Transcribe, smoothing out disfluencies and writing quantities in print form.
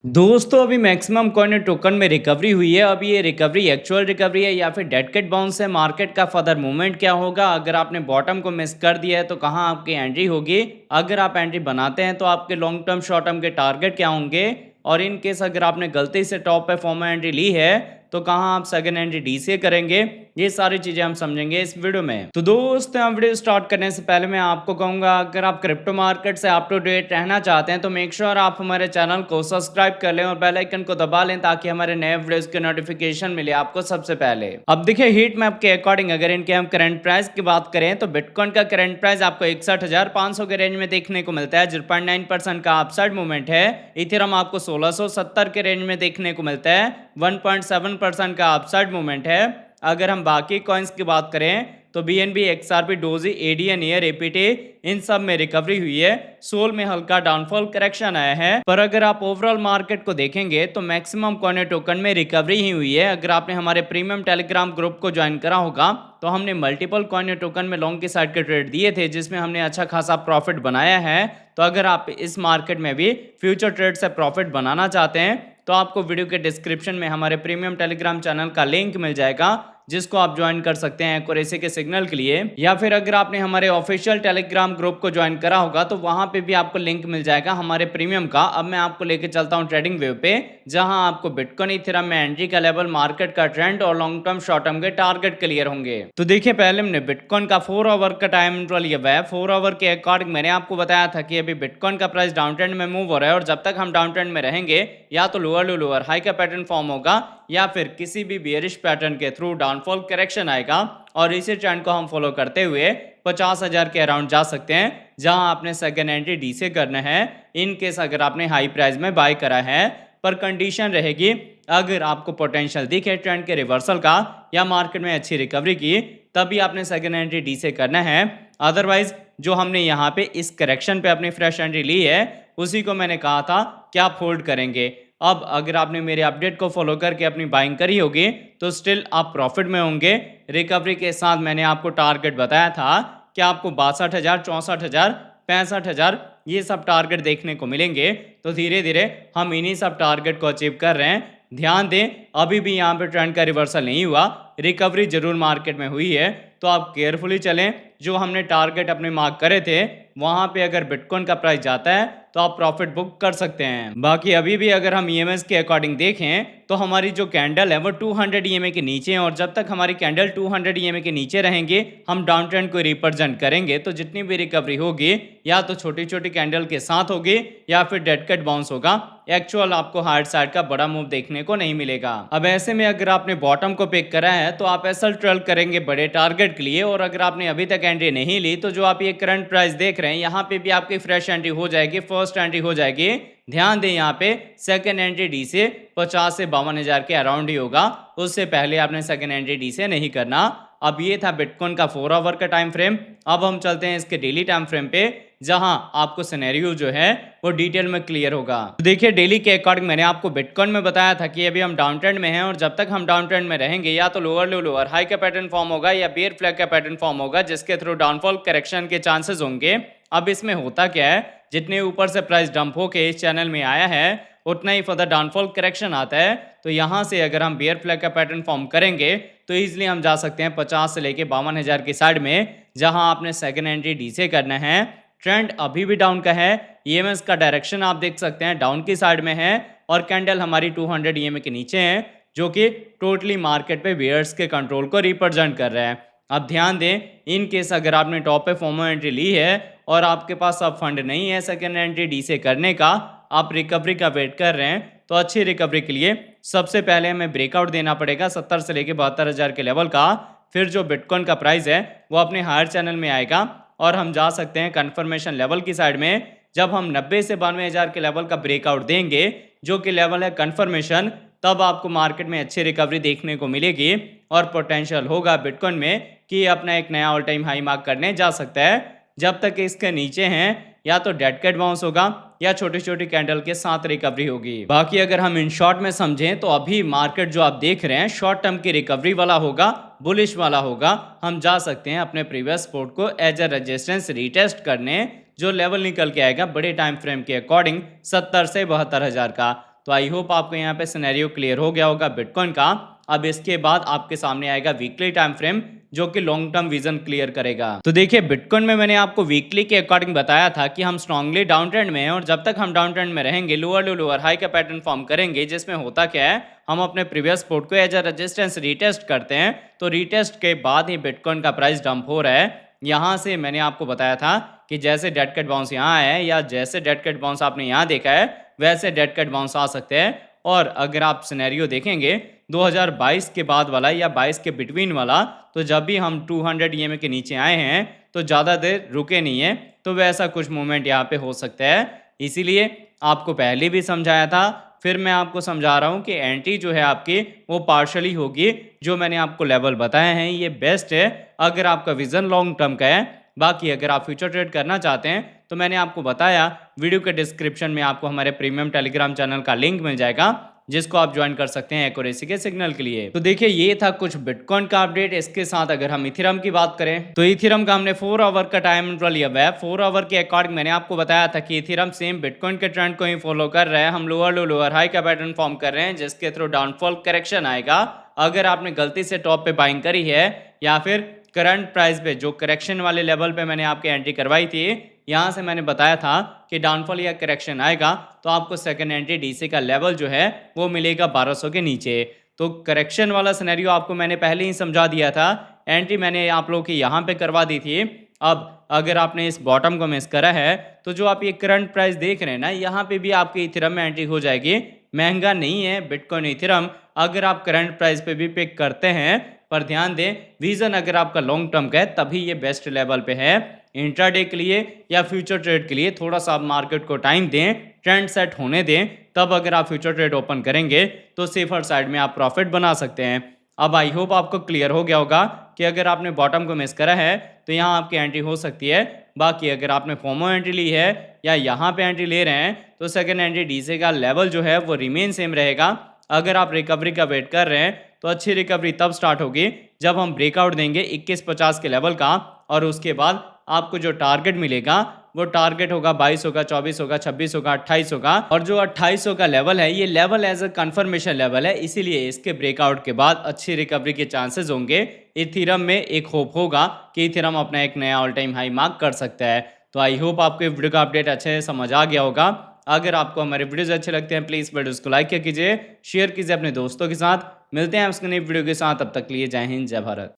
दोस्तों अभी maximum coin token में रिकवरी हुई है। अब ये रिकवरी एक्चुअल रिकवरी है या फिर डेड कैट बाउंस है, मार्केट का फर्दर मूवमेंट क्या होगा, अगर आपने बॉटम को मिस कर दिया है तो कहाँ आपकी एंट्री होगी, अगर आप एंट्री बनाते हैं तो आपके लॉन्ग टर्म शॉर्ट टर्म के टारगेट क्या होंगे, और इन केस अगर आपने गलती से टॉप पे फॉर्म एंट्री ली है तो कहाँ आप सेकंड एंट्री डी से करेंगे, ये सारी चीजें हम समझेंगे इस वीडियो में। तो दोस्तों वीडियो स्टार्ट करने से पहले मैं आपको कहूंगा, अगर आप क्रिप्टो मार्केट से अप टू डेट रहना चाहते हैं तो मेक श्योर आप हमारे चैनल को सब्सक्राइब कर लें और बेल आइकन को दबा लें ताकि हमारे नए वीडियोस के नोटिफिकेशन मिले आपको सबसे पहले। अब देखिए हीट मैप के अकॉर्डिंग अगर इनके हम करंट प्राइस की बात करें तो बिटकॉइन का करंट प्राइस आपको 61,500 के रेंज में देखने को मिलता है, 0.9% का अपसाइड मूवमेंट है। इथेरियम आपको 1670 के रेंज में देखने को मिलता है, 1.7% का अपसाइड मूवमेंट है। अगर हम बाकी कॉइन्स की बात करें तो BNB, XRP, doji, ADN, air, APT इन सब में रिकवरी हुई है। सोल में हल्का डाउनफॉल करेक्शन आया है, पर अगर आप ओवरऑल मार्केट को देखेंगे तो मैक्सिमम कॉइन टोकन में रिकवरी ही हुई है। अगर आपने हमारे प्रीमियम टेलीग्राम ग्रुप को ज्वाइन करा होगा तो हमने मल्टीपल कॉइन टोकन में लॉन्ग की साइड के ट्रेड दिए थे जिसमें हमने अच्छा खासा प्रॉफिट बनाया है। तो अगर आप इस मार्केट में भी फ्यूचर ट्रेड से प्रॉफिट बनाना चाहते हैं तो आपको वीडियो के डिस्क्रिप्शन में हमारे प्रीमियम टेलीग्राम चैनल का लिंक मिल जाएगा जिसको आप ज्वाइन कर सकते हैं एक्यूरेसी के सिग्नल के लिए, या फिर अगर आपने हमारे ऑफिशियल टेलीग्राम ग्रुप को ज्वाइन करा होगा तो वहां पे भी आपको लिंक मिल जाएगा हमारे प्रीमियम का। अब मैं आपको लेके चलता हूं ट्रेडिंग वेव पे, जहां आपको बिटकॉइन, इथेरियम में एंट्री का लेवल, मार्केट का ट्रेंड और लॉन्ग टर्म शॉर्ट टर्म के टारगेट क्लियर होंगे। तो देखिए पहले हमने बिटकॉइन का 4 आवर का टाइम इंटरवल लिया हुआ है। 4 आवर के अकॉर्डिंग मैंने आपको बताया था कि अभी बिटकॉइन का प्राइस डाउन ट्रेंड में मूव हो रहा है और जब तक हम डाउन ट्रेंड में रहेंगे या तो लोअर टू लोअर हाई का पैटर्न फॉर्म होगा या फिर किसी भी बियरिश पैटर्न के थ्रू डाउनफॉल करेक्शन आएगा, और इसी ट्रेंड को हम फॉलो करते हुए 50,000 के अराउंड जा सकते हैं जहां आपने सेकंड एंट्री डी से करना है इन केस अगर आपने हाई प्राइस में बाय करा है। पर कंडीशन रहेगी अगर आपको पोटेंशियल दिखे ट्रेंड के रिवर्सल का या मार्केट में अच्छी रिकवरी की तभी आपने सेकंड एंट्री डी से करना है। अदरवाइज जो हमने यहाँ पे इस करेक्शन पे अपनी फ्रेश एंट्री ली है उसी को मैंने कहा था क्या आप होल्ड करेंगे। अब अगर आपने मेरे अपडेट को फॉलो करके अपनी बाइंग करी होगी तो स्टिल आप प्रॉफिट में होंगे। रिकवरी के साथ मैंने आपको टारगेट बताया था कि आपको 62,000, 64,000, 65,000 ये सब टारगेट देखने को मिलेंगे। तो धीरे धीरे हम इन्हीं सब टारगेट को अचीव कर रहे हैं। ध्यान दें अभी भी यहाँ पे ट्रेंड का रिवर्सल नहीं हुआ, रिकवरी जरूर मार्केट में हुई है, तो आप केयरफुली चलें। जो हमने टारगेट अपने मार्क करे थे वहां पे अगर बिटकॉइन का प्राइस जाता है तो आप प्रॉफिट बुक कर सकते हैं। बाकी अभी भी अगर हम EMS के अकॉर्डिंग देखें तो हमारी जो कैंडल है वो 200 EMA के नीचे है, और जब तक हमारी कैंडल 200 EMA के नीचे रहेंगे हम डाउन ट्रेंड को रिप्रेजेंट करेंगे। तो जितनी भी रिकवरी होगी या तो छोटी छोटी कैंडल के साथ होगी या फिर डेड कट बाउंस होगा, एक्चुअल आपको हार्ड साइड का बड़ा मूव देखने को नहीं मिलेगा। अब ऐसे में अगर आपने बॉटम को पिक करा है तो आप एसएल ट्रेल करेंगे बड़े टारगेट के लिए, और अगर आपने अभी तक एंट्री नहीं ली तो जो आप ये करंट प्राइस देख रहे हैं यहाँ पे भी आपकी फ्रेश एंट्री हो जाएगी, फर्स्ट एंट्री हो जाएगी। ध्यान दें यहाँ पे सेकंड एंट्री डी से 50 से 52,000 के अराउंड ही होगा, उससे पहले आपने सेकंड एंट्री डी से नहीं करना। अब ये था बिटकॉइन का 4 आवर का टाइम फ्रेम। अब हम चलते हैं इसके डेली टाइम फ्रेम पे जहां आपको सिनेरियो जो है वो डिटेल में क्लियर होगा। तो देखिए डेली के अकॉर्डिंग मैंने आपको बिटकॉइन में बताया था कि अभी हम डाउन ट्रेंड में हैं और जब तक हम डाउन ट्रेंड में रहेंगे या तो लोअर लो लोअर हाई का पैटर्न फॉर्म होगा या बेयर फ्लैग का पैटर्न फॉर्म होगा जिसके थ्रू डाउनफॉल करेक्शन के चांसेस होंगे। अब इसमें होता क्या है, जितने ऊपर से प्राइस डंप होके इस चैनल में आया है उतना ही फर्दर डाउनफॉल करेक्शन आता है। तो यहाँ से अगर हम बेयर फ्लैग का पैटर्न फॉर्म करेंगे तो इजिली हम जा सकते हैं 50 से लेके 52,000 की साइड में जहां आपने सेकंड एंट्री डी से करना है। ट्रेंड अभी भी डाउन का है, EMS का डायरेक्शन आप देख सकते हैं डाउन की साइड में है और कैंडल हमारी 200 EMA के नीचे है जो कि टोटली मार्केट पे बेयर्स के कंट्रोल को रिप्रेजेंट कर रहा है। अब ध्यान दें इन केस अगर आपने टॉप पे फॉर्मो एंट्री ली है और आपके पास अब फंड नहीं है सेकेंड एंट्री डी से करने का, आप रिकवरी का वेट कर रहे हैं, तो अच्छी रिकवरी के लिए सबसे पहले हमें ब्रेकआउट देना पड़ेगा 70 से लेके 72,000 के लेवल का। फिर जो बिटकॉइन का प्राइस है वो अपने हायर चैनल में आएगा और हम जा सकते हैं कंफर्मेशन लेवल की साइड में। जब हम 90 से 92,000 के लेवल का ब्रेकआउट देंगे जो कि लेवल है कंफर्मेशन, तब आपको मार्केट में अच्छी रिकवरी देखने को मिलेगी और पोटेंशियल होगा बिटकॉइन में कि अपना एक नया ऑल टाइम हाई मार्क करने जा सकता है। जब तक इसके नीचे हैं या तो डेड कैट बाउंस होगा या छोटी छोटी कैंडल के साथ रिकवरी होगी। बाकी अगर हम इन शॉर्ट में समझें तो अभी मार्केट जो आप देख रहे हैं शॉर्ट टर्म की रिकवरी वाला होगा, बुलिश वाला होगा। हम जा सकते हैं अपने प्रीवियस सपोर्ट को एज अ रेजिस्टेंस रीटेस्ट करने, जो लेवल निकल के आएगा बड़े टाइम फ्रेम के अकॉर्डिंग 70 से 72,000 का। तो आई होप आपको यहाँ पे सिनेरियो क्लियर हो गया होगा बिटकॉइन का। अब इसके बाद आपके सामने आएगा वीकली टाइम फ्रेम, जो कि लॉन्ग टर्म विजन क्लियर करेगा। तो देखिए बिटकॉइन में मैंने आपको वीकली के अकॉर्डिंग बताया था कि हम स्ट्रांगली डाउन ट्रेंड में हैं, और जब तक हम डाउन ट्रेंड में रहेंगे लोअर लो लोअर हाई का पैटर्न फॉर्म करेंगे, जिसमें होता क्या है, हम अपने प्रीवियस सपोर्ट को एज अ रेजिस्टेंस रीटेस्ट करते हैं। तो रीटेस्ट के बाद ही बिटकॉइन का प्राइस डंप हो रहा है। यहाँ से मैंने आपको बताया था कि जैसे डेड कैट बाउंस यहाँ आया है, या जैसे डेड कैट बाउंस आपने यहाँ देखा है, वैसे डेड कैट बाउंस आ सकते हैं। और अगर आप सिनेरियो देखेंगे 2022 के बाद वाला या 22 के बिटवीन वाला, तो जब भी हम 200 ईएमए के नीचे आए हैं तो ज़्यादा देर रुके नहीं है, तो वैसा कुछ मूवमेंट यहाँ पे हो सकता है। इसीलिए आपको पहले भी समझाया था, फिर मैं आपको समझा रहा हूँ कि एंट्री जो है आपकी वो पार्शली होगी। जो मैंने आपको लेवल बताए हैं ये बेस्ट है अगर आपका विजन लॉन्ग टर्म का है। बाकी अगर आप फ्यूचर ट्रेड करना चाहते हैं तो मैंने आपको बताया, वीडियो के डिस्क्रिप्शन में आपको हमारे प्रीमियम टेलीग्राम चैनल का लिंक मिल जाएगा, जिसको आप ज्वाइन कर सकते हैं एक्यूरेसी के सिग्नल के लिए। तो देखिए ये था कुछ बिटकॉइन का अपडेट। इसके साथ अगर हम इथेरियम की बात करें तो इथेरियम का हमने 4 आवर का टाइम इंटरवल लिया हुआ है। 4 आवर के अकॉर्डिंग मैंने आपको बताया था कि इथेरियम सेम बिटकॉइन के ट्रेंड को ही फॉलो कर रहा है। हम लोअर लो लोअर हाई का पैटर्न फॉर्म कर रहे हैं, जिसके थ्रू डाउनफॉल करेक्शन आएगा। अगर आपने गलती से टॉप पे बाइंग करी है, या फिर करंट प्राइस पे जो करेक्शन वाले लेवल पे मैंने आपकी एंट्री करवाई थी, यहाँ से मैंने बताया था कि डाउनफॉल या करेक्शन आएगा तो आपको सेकंड एंट्री डीसी का लेवल जो है वो मिलेगा 1200 के नीचे। तो करेक्शन वाला सिनेरियो आपको मैंने पहले ही समझा दिया था। एंट्री मैंने आप लोगों की यहाँ पे करवा दी थी। अब अगर आपने इस बॉटम को मिस करा है तो जो आप ये करंट प्राइस देख रहे हैं ना, यहाँ पे भी आपकी इथेरियम में एंट्री हो जाएगी। महंगा नहीं है बिटकॉइन इथेरियम, अगर आप करंट प्राइस पे भी पिक करते हैं। पर ध्यान दें, विजन अगर आपका लॉन्ग टर्म का है तभी ये बेस्ट लेवल पे है। इंट्राडे के लिए या फ्यूचर ट्रेड के लिए थोड़ा सा आप मार्केट को टाइम दें, ट्रेंड सेट होने दें, तब अगर आप फ्यूचर ट्रेड ओपन करेंगे तो सेफर साइड में आप प्रॉफिट बना सकते हैं। अब आई होप आपको क्लियर हो गया होगा कि अगर आपने बॉटम को मिस करा है तो यहाँ आपकी एंट्री हो सकती है। बाकी अगर आपने फोमो एंट्री ली है या यहाँ पे एंट्री ले रहे हैं तो सेकंड एंट्री डीसी का लेवल जो है वो रिमेन सेम रहेगा। अगर आप रिकवरी का वेट कर रहे हैं तो अच्छी रिकवरी तब स्टार्ट होगी जब हम ब्रेकआउट देंगे 2150 के लेवल का, और उसके बाद आपको जो टारगेट मिलेगा वो टारगेट होगा 22 होगा, 24 होगा, 26 होगा, 28 होगा। और जो 2800 का लेवल है ये level as a confirmation level है, इसीलिए इसके ब्रेकआउट के बाद अच्छी रिकवरी के चांसेस होंगे। इथेरियम में एक होप होगा कि इथेरियम अपना एक नया ऑल टाइम हाई मार्क कर सकता है। तो आई होप आपको वीडियो का अपडेट अच्छे से समझ आ गया होगा। अगर आपको हमारे वीडियोस अच्छे लगते हैं प्लीज़ वीडियोस को लाइक कीजिए, शेयर कीजिए अपने दोस्तों के साथ। मिलते हैं आपसे नई वीडियो के साथ, तब तक के लिए जय हिंद जय भारत।